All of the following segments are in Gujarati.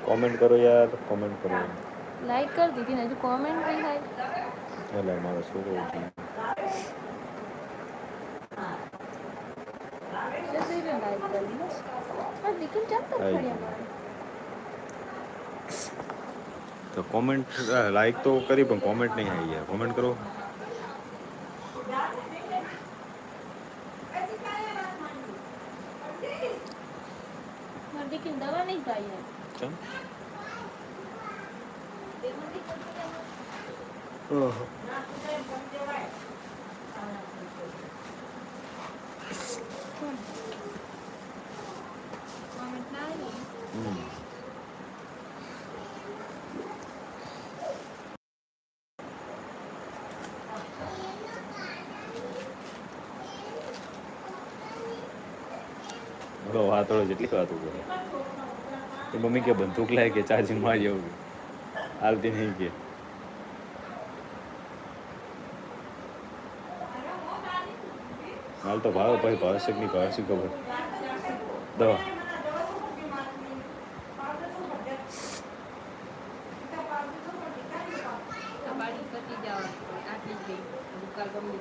कमेंट करो यार, कमेंट करो। लाइक कर दी थी ना, जो कमेंट नहीं है એટલે મારો છોકરો છે जैसे ही लाइक कर दी बस और दिखन जाता खड़ी हमारे તો કોમેન્ટ લાઈક તો કરી પણ કોમેન્ટ નહીં આવી યાર, કોમેન્ટ કરો। दिखन दवा नहीं खाई है ચમ कमेंट ना आई બહુ વાતોડો જેટલી વાતો કરે એ મમ્મી કે બંદૂક લાય કે ચાર્જિંગ મારી આવું હાલતી નહીં કે હાલ તો ભાવ ભાઈ ભાવશે નહીં ભાવશે ખબર દવા बाड़ी कटी जाओ आटली गई दुकान गमी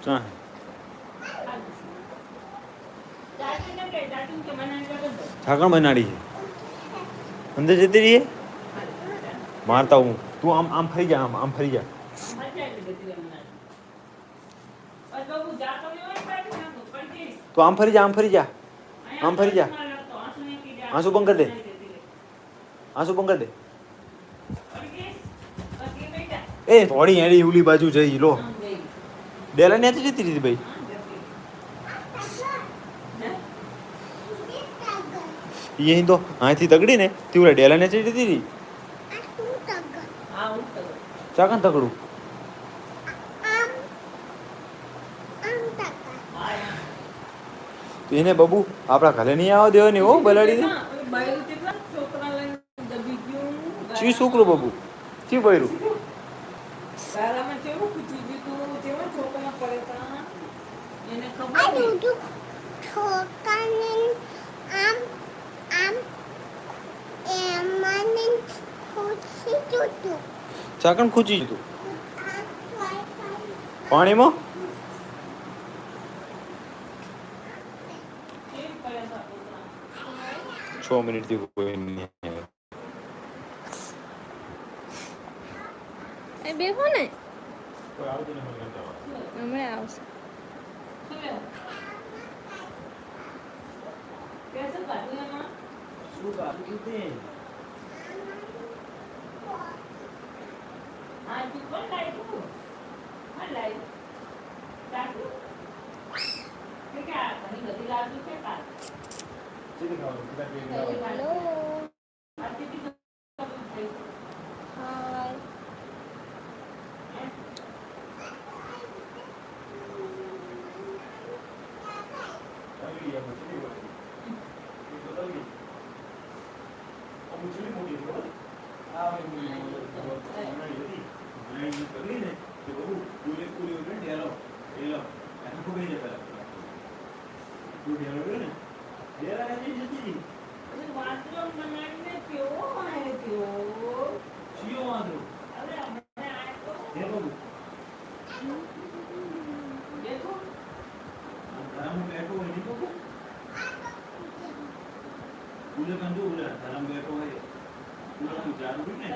ચાહ ઠાકણ બનાડી છે અંદર જતી રહીએ મારતા હું તું આમ આમ ફરી જા આમ ફરી જા તું આમ ફરી જા આમ ફરી જા આમ ફરી જા આંસુ બંધ કર દે આંસુ બંધ કર દે એ થોડી એની ઉલી બાજુ જઈ લો ડેલા ન્યાથી જતી રહી ભાઈ यही तो અહીંથી તગડી ને તીવરા ડેલા ને જતી રહી ચાકન તગડું તો એને બબુ આપણા ઘરે નહીં આવવા દેવાની હો બલાડી દે ચી છોકરો બબુ ચી બૈરું ચાકણ ખૂચી તું પાણીમાં છ મિનિટ થી કોઈ નહીં એ બેહો ને કોઈ આવતું નહીં હમણાં આવશે શું કાપી તે हेलो हाय ચાલુ ને